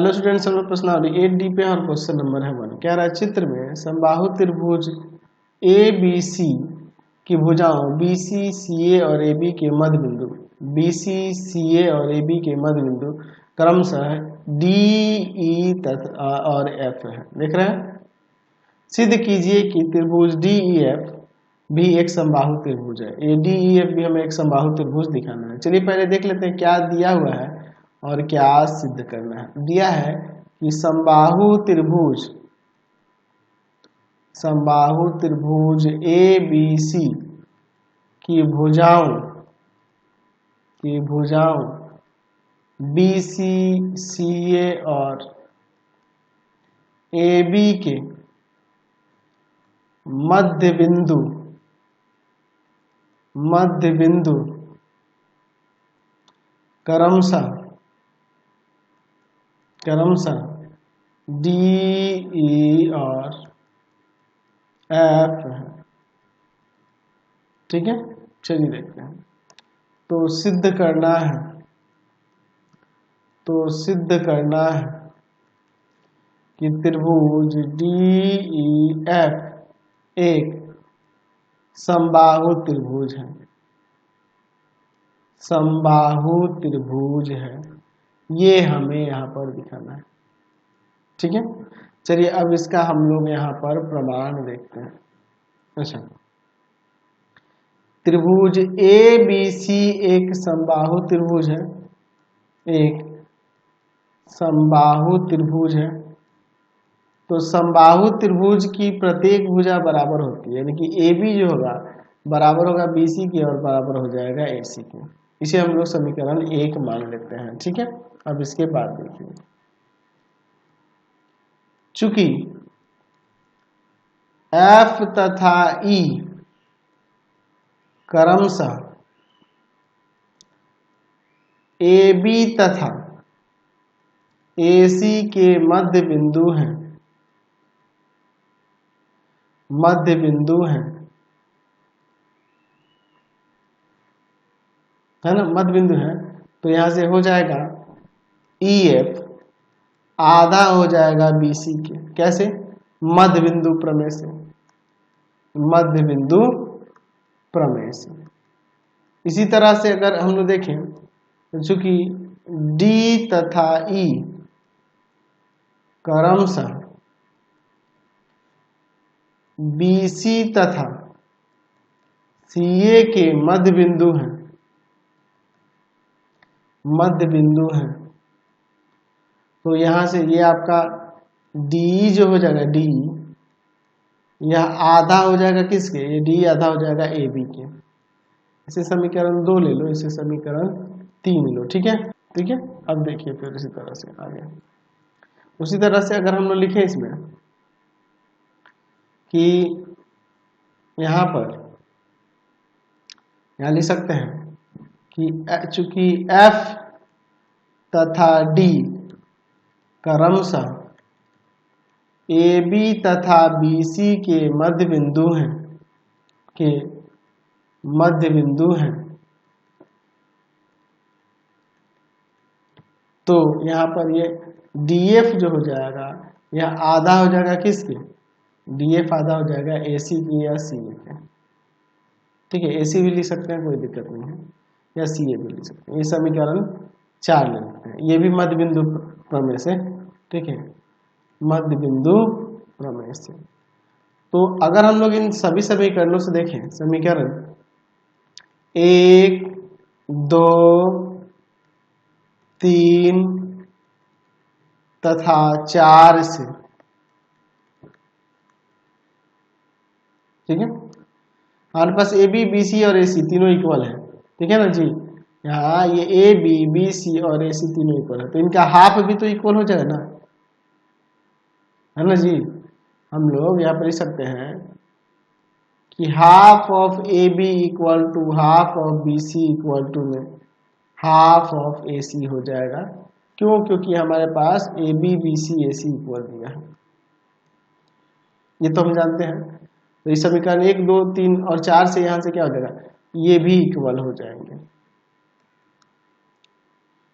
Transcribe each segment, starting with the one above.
Hello students, हम लोग प्रश्नावली 8D पे और क्वेश्चन नंबर है 1। कह रहा है चित्र में समबाहु त्रिभुज ABC की भुजाओं BC, CA और AB के मध्य बिंदु BC, CA और AB के मध्य बिंदु क्रमशः DE और F है। देख रहे हैं, सिद्ध कीजिए कि त्रिभुज DEF भी एक समबाहु त्रिभुज है। ये DEF भी हमें एक समबाहु त्रिभुज दिखाना है। चलिए पहले देख लेते हैं क्या दिया हुआ है और क्या सिद्ध करना है। दिया है कि समबाहु त्रिभुज ABC की भुजाओं BC, CA और AB के मध्य बिंदु क्रमशः DE और F है। ठीक है, चलिए देखते हैं। तो सिद्ध करना है कि त्रिभुज DEF एक समबाहु त्रिभुज है। ये हमें यहाँ पर दिखाना है। ठीक है, चलिए अब इसका हम लोग यहाँ पर प्रमाण देखते हैं। अच्छा, त्रिभुज ABC एक समबाहु त्रिभुज है। तो समबाहु त्रिभुज की प्रत्येक भुजा बराबर होती है, यानी कि AB जो होगा बराबर होगा BC के और बराबर हो जाएगा AC के। इसे हम लोग समीकरण 1 मान लेते हैं। ठीक है, अब इसके बाद देखिए, चूंकि F तथा E क्रमशः AB तथा AC के मध्य बिंदु हैं, है ना, मध्य बिंदु है। तो यहां से हो जाएगा EF आधा हो जाएगा BC के। कैसे? मध्य बिंदु प्रमेय से। इसी तरह से अगर हम लोग देखें तो चूंकि D तथा E क्रमशः BC तथा CA के मध्य बिंदु हैं, तो यहां से ये आपका DE जो हो जाएगा, DE यह आधा हो जाएगा किसके? ये DE आधा हो जाएगा AB के। इसे समीकरण 2 ले लो, इसे समीकरण 3 लो। ठीक है, अब देखिए फिर इसी तरह से आगे। उसी तरह से अगर हम लोग लिखें इसमें कि यहाँ लिख सकते हैं कि चूंकि F तथा D क्रमशः AB तथा BC के मध्य बिंदु हैं, तो यहाँ पर ये DF जो हो जाएगा यह आधा हो जाएगा किसके? DF आधा हो जाएगा AC के या CA के। ठीक है, AC भी लिख सकते हैं, कोई दिक्कत नहीं है, या CA भी लिख सकते हैं। ये समीकरण 4 ले सकते हैं। ये भी मध्य बिंदु प्रमेय से। ठीक है, मध्य बिंदु प्रमेय से। तो अगर हम लोग इन सभी समीकरणों से देखें, समीकरण 1, 2, 3 तथा 4 से, ठीक है, हमारे पास AB, BC और AC तीनों इक्वल है। ठीक है ना जी, यहाँ ये AB, BC और AC तीनों इक्वल है, तो इनका हाफ भी तो इक्वल हो जाएगा ना, है ना जी। हम लोग यहाँ पर लिख सकते हैं कि half of AB equal to half of BC equal to में हाफ ऑफ AC हो जाएगा। क्यों? क्योंकि हमारे पास AB, BC, AC इक्वल दिया है, ये तो हम जानते हैं। तो इस समीकरण 1, 2, 3 और 4 से यहाँ से क्या हो जाएगा, ये भी इक्वल हो जाएंगे,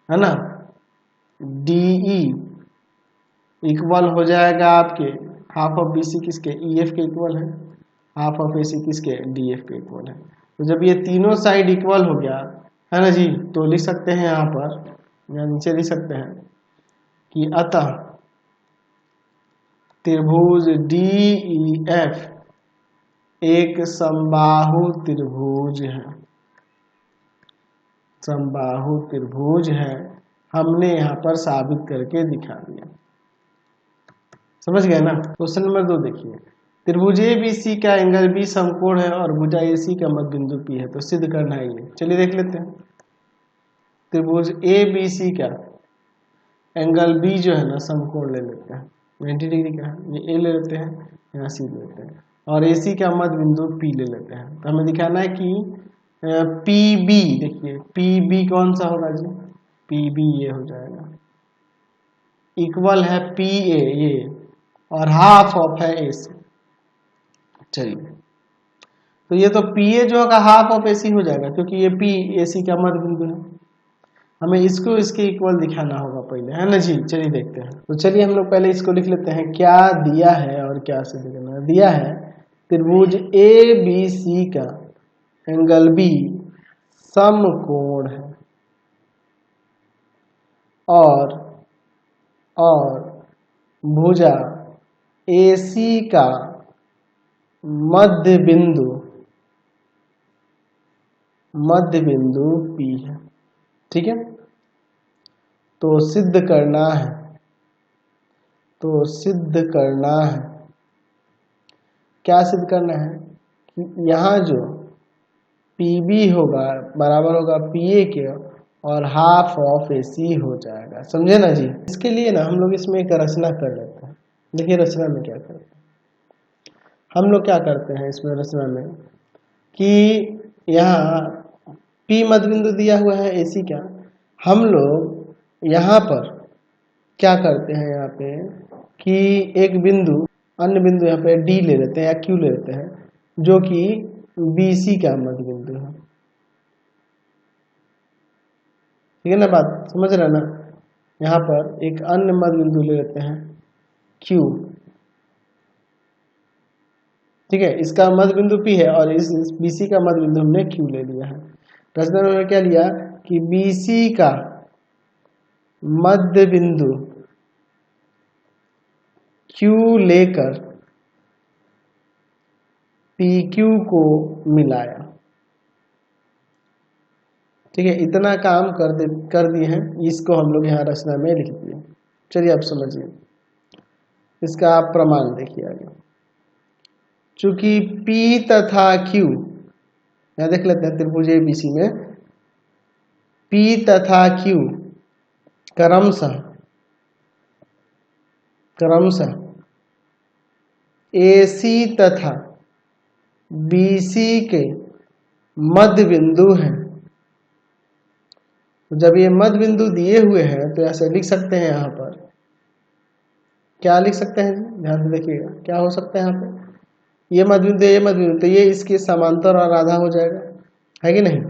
है ना। DE इक्वल हो जाएगा आपके हाफ ऑफ BC किसके, EF के इक्वल है, हाफ ऑफ AC किसके, DF के इक्वल है। तो जब ये तीनों साइड इक्वल हो गया है ना जी, तो लिख सकते हैं यहाँ पर, या नीचे लिख सकते हैं कि अतः त्रिभुज DEF एक समबाहु त्रिभुज है, समबाहु त्रिभुज है। हमने यहाँ पर साबित करके दिखा दिया, समझ गए ना। क्वेश्चन नंबर 2 देखिए, त्रिभुज ABC का एंगल B समकोण है और भुजा AC का मध्य बिंदु P है, तो सिद्ध करना है ये। चलिए देख लेते हैं। त्रिभुज ABC का एंगल B जो है ना समकोण ले लेते हैं, 90 डिग्री का है, ये A ले लेते हैं, यहाँ C ले लेते हैं, और AC का मध्य बिंदु P ले लेते हैं। तो हमें दिखाना है कि PB, देखिए PB कौन सा होगा जी, PB ये हो जाएगा, इक्वल है PA ये, और हाफ ऑफ है AC। चलिए, तो ये तो PA जो होगा हाफ ऑफ AC हो जाएगा, क्योंकि ये P AC का मध्य बिंदु है। हमें इसको इसके इक्वल दिखाना होगा पहले, है ना जी। चलिए देखते हैं। तो चलिए हम लोग पहले इसको लिख लेते हैं, क्या दिया है और क्या सिद्ध करना है। दिया है त्रिभुज ABC का एंगल B समकोण है और भुजा AC का मध्य बिंदु P है, ठीक है। तो सिद्ध करना है, क्या सिद्ध करना है कि यहाँ जो PB होगा बराबर होगा PA के और हाफ ऑफ AC हो जाएगा, समझे ना जी। इसके लिए ना हम लोग इसमें एक रचना कर लेते हैं। देखिए रचना में क्या करते हैं, हम लोग क्या करते हैं इसमें रचना में कि यहाँ P मध्य बिंदु दिया हुआ है AC का, हम लोग यहाँ पर क्या करते हैं, यहाँ पे कि एक बिंदु अन्य बिंदु यहाँ पे D ले लेते हैं या Q ले लेते हैं, जो कि BC का मध्य बिंदु है, ठीक है ना, बात समझ रहे ना। यहाँ पर एक अन्य मध्य बिंदु ले लेते हैं Q, ठीक है, इसका मध्य बिंदु P है और इस BC का मध्य बिंदु हमने Q ले लिया है। रचना में हमने क्या लिया कि BC का मध्य बिंदु Q लेकर PQ को मिलाया, ठीक है। इतना काम कर दिए हैं, इसको हम लोग यहाँ रचना में लिख दिए। चलिए आप समझिए, इसका आप प्रमाण देखिए आगे। चूंकि P तथा Q, यहाँ देख लेते हैं त्रिभुज ABC में P तथा Q क्रमशः AC तथा BC के मध्य बिंदु हैं। तो जब ये मध्य बिंदु दिए हुए हैं तो ऐसे लिख सकते हैं, यहाँ पर क्या लिख सकते हैं, ध्यान से देखिएगा क्या हो सकता है। यहाँ पे ये मध्य बिंदु, ये मध्य बिंदु, तो ये इसके समांतर और आधा हो जाएगा, है कि नहीं।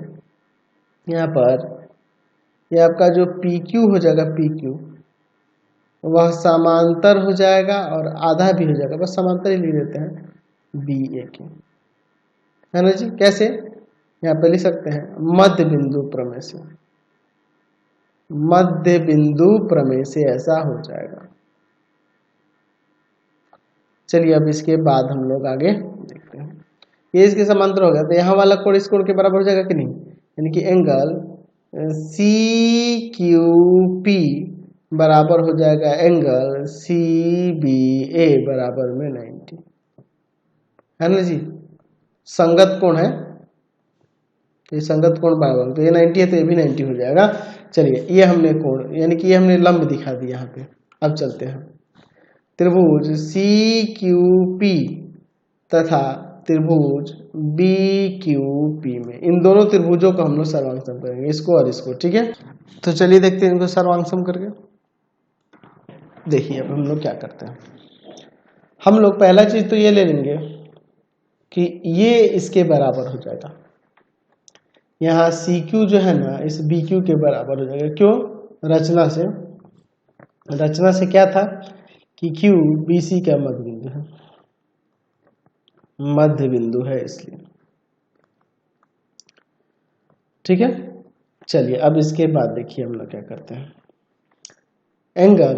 यहाँ पर ये आपका जो PQ हो जाएगा, PQ वह समांतर हो जाएगा और आधा भी हो जाएगा, बस समांतर ही लिख देते हैं BA के, है ना जी। कैसे, यहाँ पे लिख सकते हैं मध्य बिंदु प्रमेय से ऐसा हो जाएगा। चलिए अब इसके बाद हम लोग आगे देखते हैं। ये इसके समांतर हो गया, तो यहाँ वाला कोण इस कोण के बराबर हो जाएगा कि नहीं, यानी कि एंगल CQP बराबर हो जाएगा एंगल CBA बराबर में 90, है ना जी। संगत कोण है, ये संगत कोण बराबर, तो ये 90 है तो ये भी 90 हो जाएगा। चलिए ये हमने कोण यानी कि ये हमने लंब दिखा दिया यहाँ पे। अब चलते हैं त्रिभुज CQP तथा त्रिभुज BQP में, इन दोनों त्रिभुजों को हम लोग सर्वांगसम करेंगे, इसको और इसको, ठीक है। तो चलिए देखते हैं इनको सर्वांगसम करके। देखिए अब हम लोग क्या करते हैं, हम लोग पहला चीज तो ये ले लेंगे कि ये इसके बराबर हो जाएगा, यहाँ CQ जो है ना इस BQ के बराबर हो जाएगा। क्यों, रचना से क्या था कि Q BC का मध्य बिंदु है, मध्य बिंदु है इसलिए। ठीक है, चलिए अब इसके बाद देखिए हम लोग क्या करते हैं। एंगल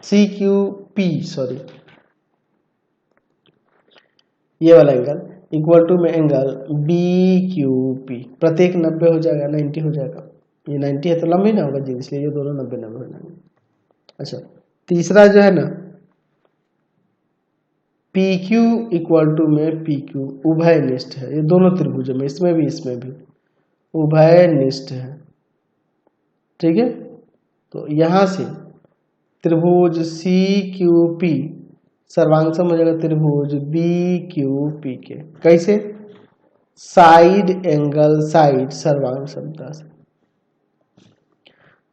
CQP सॉरी, ये वाला एंगल इक्वल टू में एंगल BQP, प्रत्येक 90 हो जाएगा, 90 हो जाएगा। ये 90 है तो लंबा ही ना होगा जी, इसलिए ये दोनों 90 हो जाएंगे। अच्छा, तीसरा जो है ना PQ इक्वल टू में PQ उभयनिष्ठ है, ये दोनों त्रिभुजों में, इसमें भी उभयनिष्ठ है। ठीक है, तो यहां से त्रिभुज CQP सर्वांगसम हो जाएगा त्रिभुज BQP के। कैसे? साइड एंगल साइड सर्वांग समता से।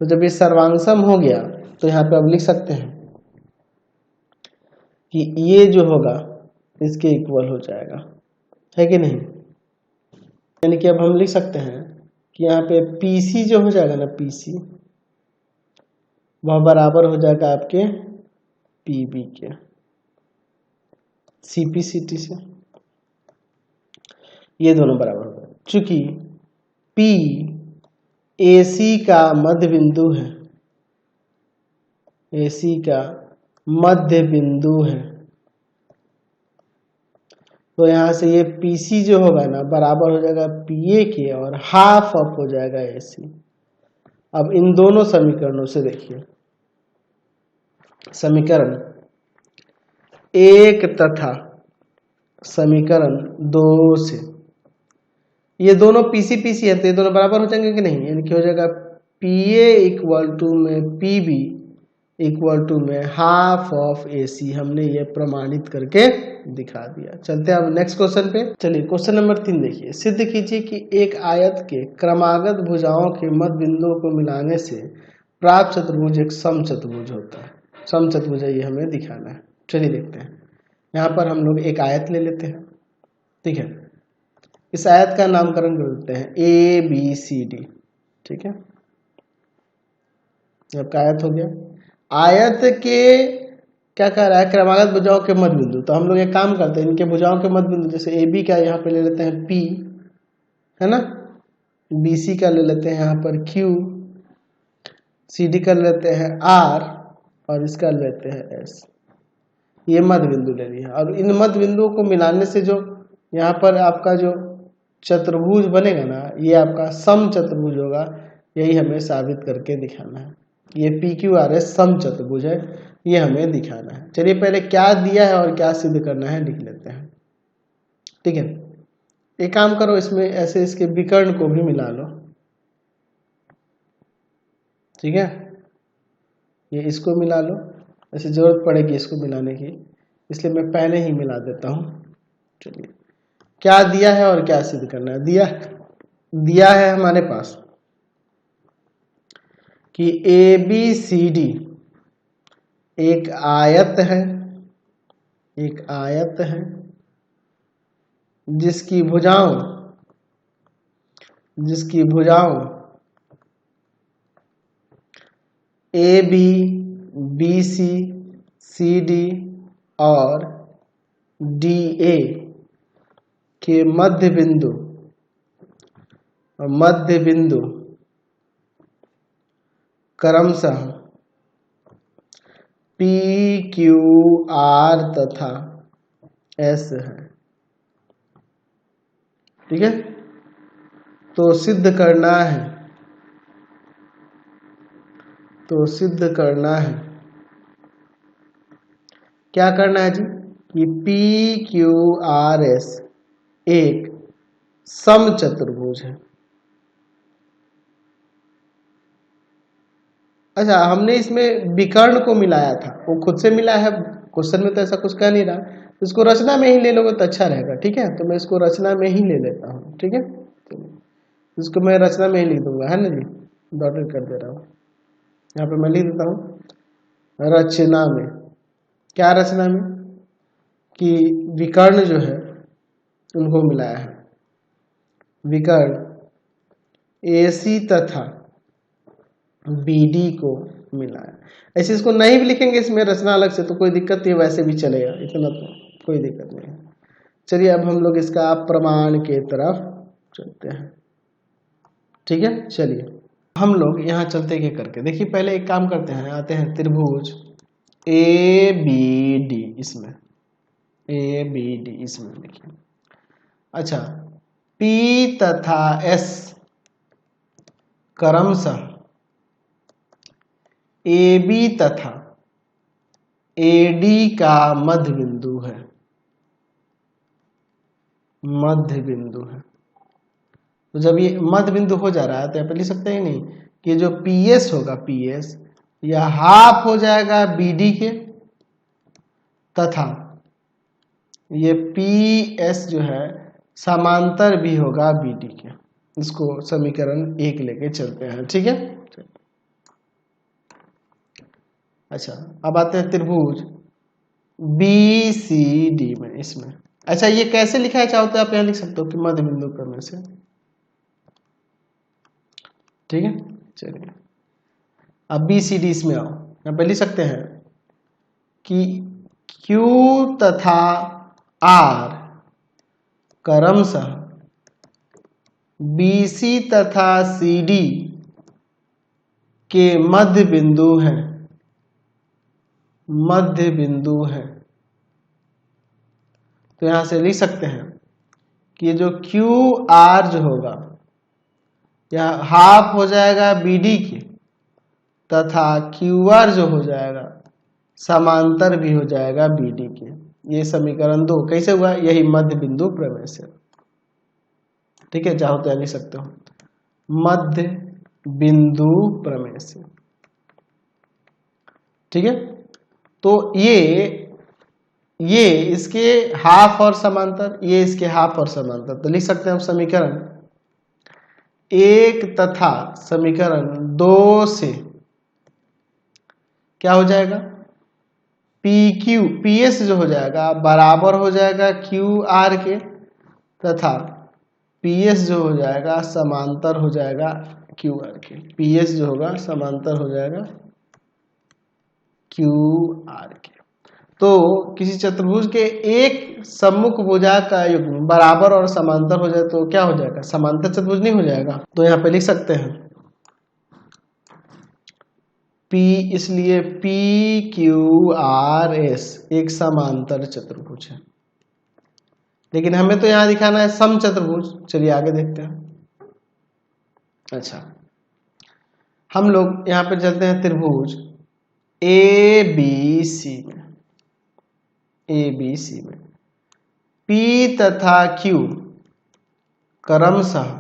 तो जब ये सर्वांगसम हो गया तो यहाँ पे अब लिख सकते हैं कि ये जो होगा इसके इक्वल हो जाएगा, है कि नहीं? यानी कि अब हम लिख सकते हैं कि यहाँ पे PC जो हो जाएगा ना, PC वह बराबर हो जाएगा आपके PB के, CP/CT से, ये दोनों बराबर हो गए। चूंकि P AC का मध्य बिंदु है, AC का मध्य बिंदु है, तो यहां से ये PC जो होगा ना बराबर हो जाएगा PA के और हाफ ऑफ हो जाएगा AC। अब इन दोनों समीकरणों से देखिए, समीकरण 1 तथा समीकरण 2 से ये दोनों PC है, तो ये दोनों बराबर हो जाएंगे कि नहीं? यानी कि हो जाएगा PA इक्वल टू में PB इक्वल टू में हाफ ऑफ AC। हमने ये प्रमाणित करके दिखा दिया। चलते हैं अब नेक्स्ट क्वेश्चन पे। चलिए क्वेश्चन नंबर 3 देखिए। सिद्ध कीजिए कि एक आयत के क्रमागत भुजाओं के मध्य बिंदुओं को मिलाने से प्राप्त चतुर्भुज एक समचतुर्भुज होता है। समचतुर्भुज ये हमें दिखाना है। चलिए देखते हैं। यहाँ पर हम लोग एक आयत ले लेते हैं, ठीक है। इस आयत का नामकरण कर देते हैं ABCD, ठीक है। आपका आयत हो गया। आयत के क्या कह रहा है? क्रमागत भुजाओं के मध्य बिंदु। तो हम लोग एक काम करते हैं, इनके भुजाओं के मध्य बिंदु जैसे AB का यहाँ पे ले लेते हैं P, है ना। BC का ले लेते हैं यहाँ पर Q, CD का ले लेते हैं R और इसका ले लेते हैं S। ये मध्य बिंदु ले लिया। और इन मध्य बिंदुओं को मिलाने से जो यहाँ पर आपका जो चतुर्भुज बनेगा ना, ये आपका सम चतुर्भुज होगा। यही हमें साबित करके दिखाना है। ये PQRS सम चतुर्भुज है, ये हमें दिखाना है। चलिए पहले क्या दिया है और क्या सिद्ध करना है लिख लेते हैं, ठीक है। एक काम करो, इसमें ऐसे इसके विकर्ण को भी मिला लो, ठीक है। ये इसको मिला लो, ऐसे जरूरत पड़ेगी इसको मिलाने की, इसलिए मैं पहले ही मिला देता हूँ। चलिए क्या दिया है और क्या सिद्ध करना है। दिया है हमारे पास कि ABCD एक आयत है, एक आयत है जिसकी भुजाओं AB, BC, CD और DA के मध्य बिंदु क्रमशः PQR तथा S है, ठीक है। तो सिद्ध करना है, क्या करना है जी कि PQRS एक समचतुर्भुज है। अच्छा, हमने इसमें विकर्ण को मिलाया था, वो खुद से मिला है, क्वेश्चन में तो ऐसा कुछ कह नहीं रहा। इसको रचना में ही ले लोगे तो अच्छा रहेगा, ठीक है। तो मैं इसको रचना में ही ले लेता हूँ, ठीक है। तो इसको मैं रचना में ही लिख दूंगा, है ना जी। डॉटेड कर दे रहा हूँ, यहाँ पे मैं लिख देता हूँ रचना में। क्या रचना में? कि विकर्ण जो है उनको मिलाया है। विकर्ण AC तथा BD को मिलाया। ऐसे इसको नहीं भी लिखेंगे इसमें रचना अलग से तो कोई दिक्कत नहीं, वैसे भी चलेगा, इतना तो कोई दिक्कत नहीं है। चलिए अब हम लोग इसका प्रमाण के तरफ चलते हैं। ठीक है, चलिए हम लोग यहाँ चलते के करके देखिए, पहले एक काम करते हैं, आते हैं त्रिभुज ABD, इसमें ABD इसमें देखिए। अच्छा, P तथा S क्रमशः AB तथा AD का मध्य बिंदु है, मध्य बिंदु है। तो जब ये मध्य बिंदु हो जा रहा है तो यहाँ पे लिख सकते हैं नहीं कि जो PS होगा, PS यह हाफ हो जाएगा BD के, तथा ये PS जो है समांतर भी होगा BD के। इसको समीकरण 1 लेके चलते हैं। ठीक है, अच्छा अब आते हैं त्रिभुज BCD में, इसमें। अच्छा ये कैसे लिखा है, चाहो तो आप यहाँ लिख सकते हो कि मध्य बिंदु क्रम से। ठीक है, चलिए अब BCD इसमें आओ, यहाँ पे लिख सकते हैं कि Q तथा R क्रमशः BC तथा CD के मध्य बिंदु है, मध्य बिंदु है। तो यहां से लिख सकते हैं कि जो QR जो होगा यह हाफ हो जाएगा BD के, तथा QR जो हो जाएगा समांतर भी हो जाएगा BD के। ये समीकरण 2 कैसे हुआ, यही मध्य बिंदु प्रमेय से। ठीक है, चाहो तो लिख सकते हो मध्य बिंदु प्रमेय से। ठीक है, तो ये इसके हाफ और समांतर, ये इसके हाफ और समांतर, तो लिख सकते हैं हम समीकरण 1 तथा समीकरण 2 से क्या हो जाएगा, PS जो हो जाएगा बराबर हो जाएगा QR के, तथा PS जो हो जाएगा समांतर हो जाएगा QR के। PS जो होगा समांतर हो जाएगा QR के। तो किसी चतुर्भुज के एक सम्मुख भुजा का युग्म बराबर और समांतर हो जाए तो क्या हो जाएगा, समांतर चतुर्भुज नहीं हो जाएगा। तो यहाँ पे लिख सकते हैं P, इसलिए PQRS एक समांतर चतुर्भुज है। लेकिन हमें तो यहाँ दिखाना है सम चतुर्भुज। चलिए आगे देखते हैं। अच्छा, हम लोग यहाँ पे चलते हैं त्रिभुज ABC में, ABC में P तथा Q क्रमशः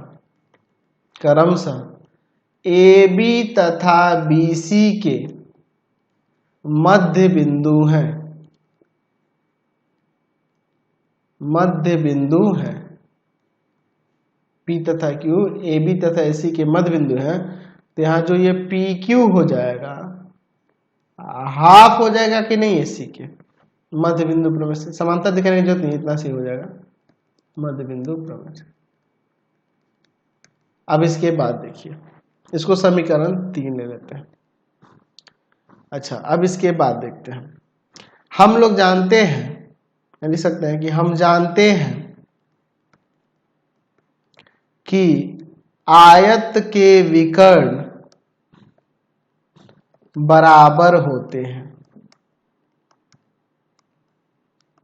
AB तथा BC के मध्य बिंदु है, मध्य बिंदु है। P तथा Q AB तथा AC के मध्य बिंदु है। तो यहाँ जो ये PQ हो जाएगा हाफ हो जाएगा कि नहीं AC के, मध्य बिंदु प्रमेय से। समांतर दिखाने की जरूरत नहीं, इतना सही हो जाएगा मध्य बिंदु प्रमेय से। अब इसके बाद देखिए, इसको समीकरण 3 ले लेते हैं। अच्छा, अब इसके बाद देखते हैं, हम लोग जानते हैं, लिख सकते हैं कि हम जानते हैं कि आयत के विकर्ण बराबर होते हैं,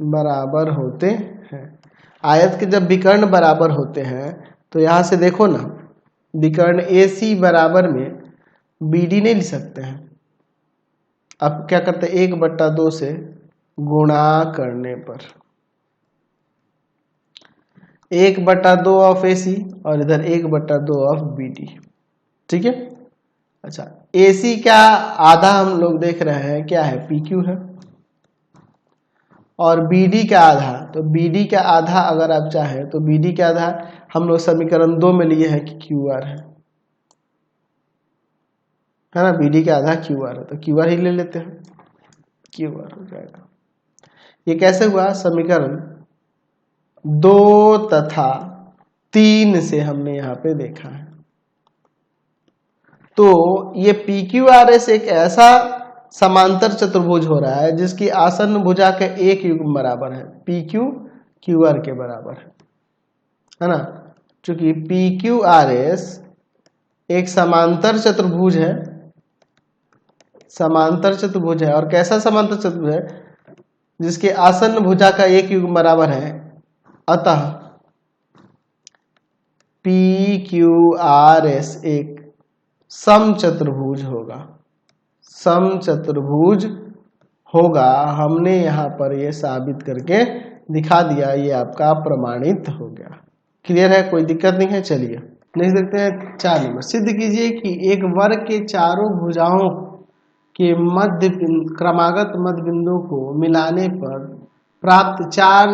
बराबर होते हैं। आयत के जब विकर्ण बराबर होते हैं तो यहां से देखो ना, विकर्ण AC बराबर में BD नहीं लिख सकते हैं। अब क्या करते हैं, 1/2 से गुणा करने पर 1/2 ऑफ AC और इधर 1/2 ऑफ BD। ठीक है, अच्छा AC का आधा हम लोग देख रहे हैं क्या है, PQ है, और BD का आधा, तो BD का आधा अगर आप चाहें तो BD का आधा हम लोग समीकरण 2 में लिए हैं कि QR है ना, BD का आधा QR है, तो QR ही ले लेते हैं, QR हो जाएगा। ये कैसे हुआ, समीकरण 2 तथा 3 से हमने यहाँ पे देखा है। तो ये पी क्यू आर एस एक ऐसा समांतर चतुर्भुज हो रहा है जिसकी आसन्न भुजा का एक युग्म बराबर है, पी क्यू क्यू आर के बराबर है ना। चूंकि पी क्यू आर एस एक समांतर चतुर्भुज है, समांतर चतुर्भुज है, और कैसा समांतर चतुर्भुज है, जिसके आसन्न भुजा का एक युग्म बराबर है, अतः पी क्यू आर एस एक समचतुर्भुज होगा, समचतुर्भुज होगा। हमने यहाँ पर ये साबित करके दिखा दिया, ये आपका प्रमाणित हो गया। क्लियर है, कोई दिक्कत नहीं है। चलिए नेक्स्ट देखते हैं 4 नंबर। सिद्ध कीजिए कि एक वर्ग के चारों भुजाओं के मध्य क्रमागत मध्य बिंदु को मिलाने पर प्राप्त चार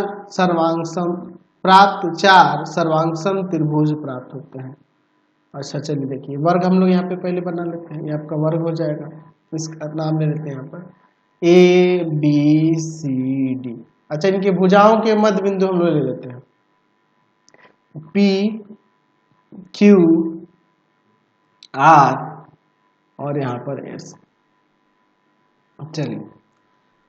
सर्वांगसम त्रिभुज प्राप्त होते हैं। अच्छा चलिए देखिए, वर्ग हम लोग यहाँ पे पहले बना लेते हैं, ये आपका वर्ग हो जाएगा। इसका नाम ले लेते हैं यहाँ पर ए बी सी डी। अच्छा, इनके भुजाओं के मध्य बिंदु हम लोग ले लेते हैं पी क्यू आर और यहाँ पर एस। चलिए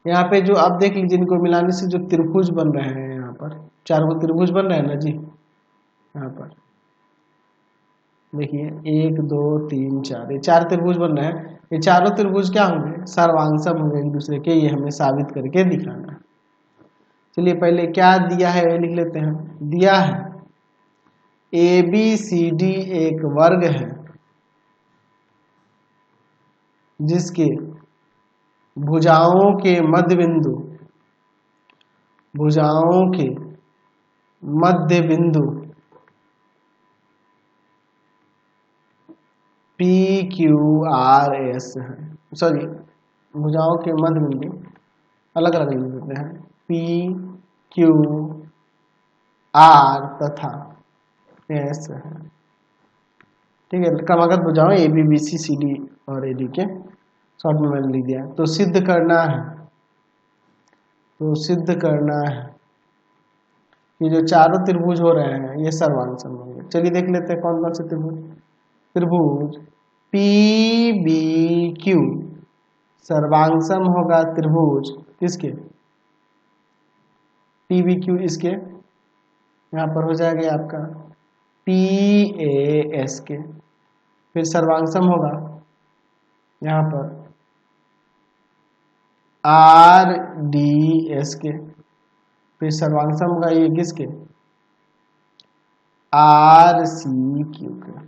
यहाँ पे जो आप देख लीजिए, इनको मिलाने से जो त्रिभुज बन रहे हैं, यहाँ पर 4 त्रिभुज बन रहे हैं ना जी। यहाँ पर देखिए 1 2 3 4, ये 4 त्रिभुज बन रहे हैं। ये चारों त्रिभुज क्या होंगे, सर्वांगसम होंगे एक दूसरे के, ये हमें साबित करके दिखाना है। चलिए पहले क्या दिया है ये लिख लेते हैं। दिया है ए बी सी डी एक वर्ग है जिसके भुजाओं के मध्य बिंदु पी क्यू आर एस है। सॉरी, भुजाओं के मध्य बिंदु अलग अलग लिख देते हैं, पी क्यू आर तथा एस है। ठीक है, क्रमागत भुजाओं A B B C C D और ए डी के शॉर्ट में मैंने लिख दिया। तो सिद्ध करना है कि जो चारों त्रिभुज हो रहे हैं ये सर्वांगसम होंगे। चलिए देख लेते हैं कौन कौन से त्रिभुज पी बी क्यू सर्वांगसम होगा त्रिभुज किसके, पी बी क्यू, इसके यहाँ पर हो जाएगा आपका पी ए एस के। फिर सर्वांगसम होगा यहाँ पर आर डी एस के। फिर सर्वांगसम होगा ये किसके, आर सी क्यू के।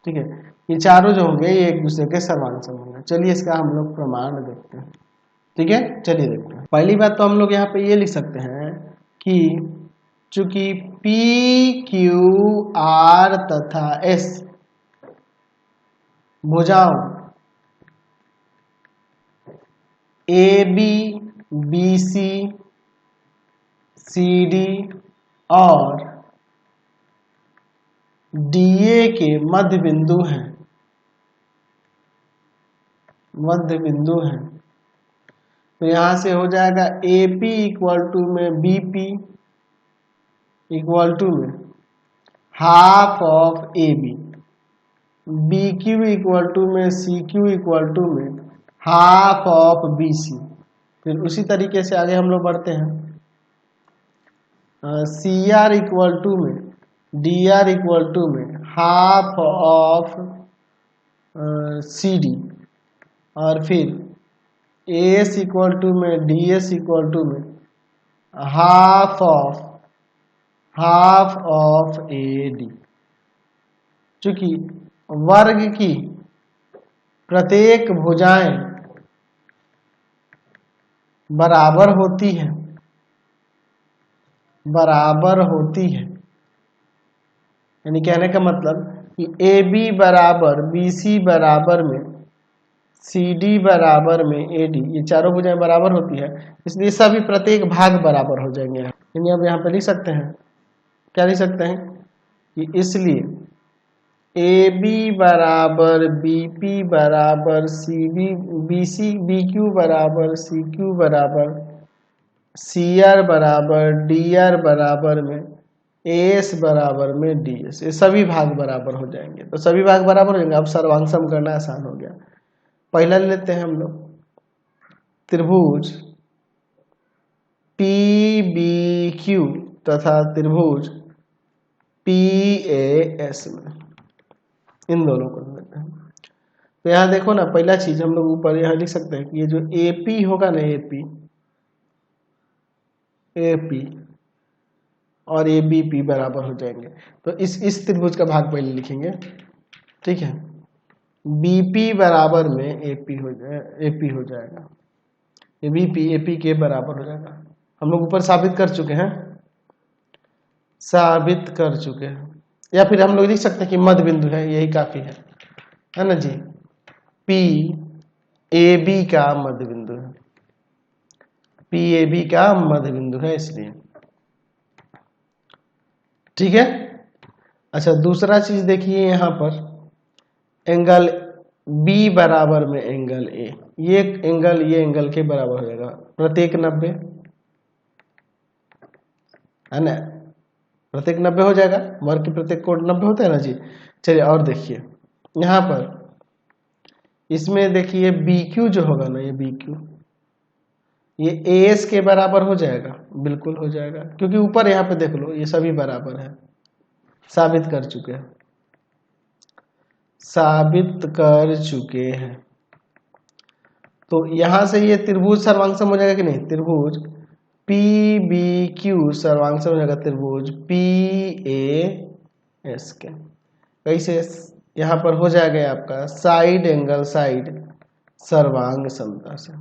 ठीक है, ये चारों जो होंगे ये एक दूसरे के सर्वांगसम होंगे। चलिए इसका हम लोग प्रमाण देखते हैं। ठीक है, चलिए देखते हैं। पहली बात तो हम लोग यहाँ पे ये लिख सकते हैं कि चूंकि P Q R तथा S भुजाओं AB BC CD और DA के मध्य बिंदु हैं, तो यहां से हो जाएगा AP इक्वल टू में BP इक्वल टू में half of AB, BQ equal to में CQ इक्वल टू में हाफ ऑफ BC। फिर उसी तरीके से आगे हम लोग बढ़ते हैं, CR इक्वल टू में DR इक्वल टू में हाफ ऑफ CD, और फिर AS इक्वल टू में DS इक्वल टू में हाफ ऑफ AD। चूंकि वर्ग की प्रत्येक भुजाएं बराबर होती है, यानी कहने का मतलब कि AB बराबर BC बराबर में CD बराबर में AD, ये चारों भुजाएं बराबर होती है, इसलिए सभी प्रत्येक भाग बराबर हो जाएंगे। यानी अब यहाँ पे लिख सकते हैं, क्या लिख सकते हैं कि इसलिए AB बराबर BP बराबर CB BC BQ बराबर CQ बराबर CR बराबर DR बराबर में एस बराबर में डी एस, ये सभी भाग बराबर हो जाएंगे। तो सभी भाग बराबर हो जाएंगे। अब सर्वांग करना आसान हो गया। पहला लेते हैं हम लोग त्रिभुज PBQ तथा त्रिभुज PAS में, इन दोनों को लेते हैं। तो यहाँ देखो ना, पहला चीज हम लोग ऊपर यहाँ लिख सकते हैं कि ये जो AP होगा ना, AP और ABP बराबर हो जाएंगे। तो इस त्रिभुज का भाग पहले लिखेंगे, ठीक है। BP बराबर में AP हो जाएगा, BP AP के बराबर हो जाएगा। हम लोग ऊपर साबित कर चुके हैं, या फिर हम लोग लिख सकते हैं कि मध्य बिंदु है, यही काफी है ना जी। PAB का मध्य बिंदु है, PAB का मध्य बिंदु है, इसलिए ठीक है। अच्छा, दूसरा चीज देखिए यहाँ पर, एंगल B बराबर में एंगल A, ये एंगल के बराबर हो जाएगा, प्रत्येक 90 है ना, प्रत्येक 90 हो जाएगा। वर्ग के प्रत्येक कोण 90 होता है ना जी। चलिए और देखिए यहाँ पर, इसमें देखिए BQ जो होगा ना, ये BQ ये AS के बराबर हो जाएगा, बिल्कुल हो जाएगा, क्योंकि ऊपर यहाँ पे देख लो ये सभी बराबर है, साबित कर चुके हैं। तो यहां से ये त्रिभुज सर्वांग हो जाएगा कि नहीं, त्रिभुज PBQ सर्वांग हो जाएगा त्रिभुज PAS के। कैसे, यहाँ पर हो जाएगा आपका साइड एंगल साइड सर्वांग समता से,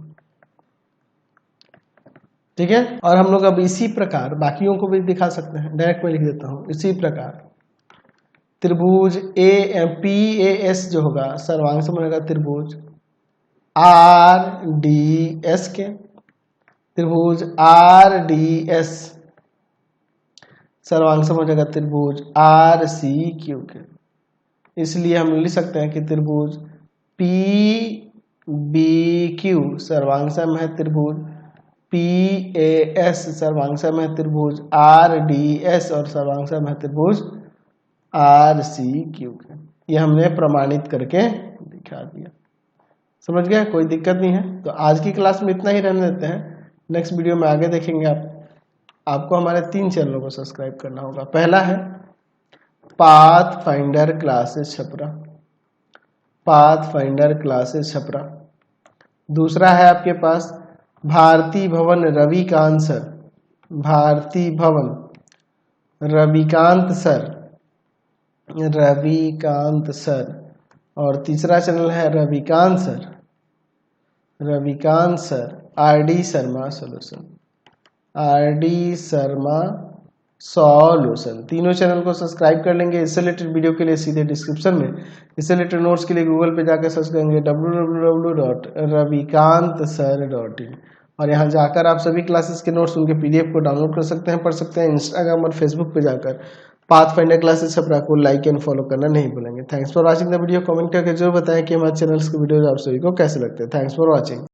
ठीक है। और हम लोग अब इसी प्रकार बाकियों को भी दिखा सकते हैं, डायरेक्ट में लिख देता हूं। इसी प्रकार त्रिभुज PAS जो होगा सर्वांग से बनेगा त्रिभुज RDS के, त्रिभुज RDS सर्वांग से बनेगा त्रिभुज RCQ के। इसलिए हम लिख सकते हैं कि त्रिभुज PBQ सर्वांग है त्रिभुज PAS सर्वांग है त्रिभुज RDS और सर्वांग है त्रिभुज RCQ के। ये हमने प्रमाणित करके दिखा दिया, समझ गया, कोई दिक्कत नहीं है। तो आज की क्लास में इतना ही रहने देते हैं, नेक्स्ट वीडियो में आगे देखेंगे। आपको हमारे 3 चैनलों को सब्सक्राइब करना होगा। पहला है पाथफाइंडर क्लासेस छपरा, दूसरा है आपके पास भारती भवन रविकांत सर, और तीसरा चैनल है Ravikant sir RD Sharma solution. तीनों चैनल को सब्सक्राइब कर लेंगे। इससे रिलेटेड वीडियो के लिए सीधे डिस्क्रिप्शन में, इससे रिलेटेड नोट्स के लिए गूगल पे जाकर सर्च करेंगे www.ravikantsir.in, और यहाँ जाकर आप सभी क्लासेस के नोट्स, उनके PDF को डाउनलोड कर सकते हैं, पढ़ सकते हैं। इंस्टाग्राम और फेसबुक पे जाकर पाथफाइंडर क्लासेस छपरा को लाइक एंड फॉलो करना नहीं भूलेंगे। Thanks for watching the video. Comment करके जरूर बताएं कि हमारे चैनल्स के वीडियोज आप सभी को कैसे लगते हैं। Thanks for watching.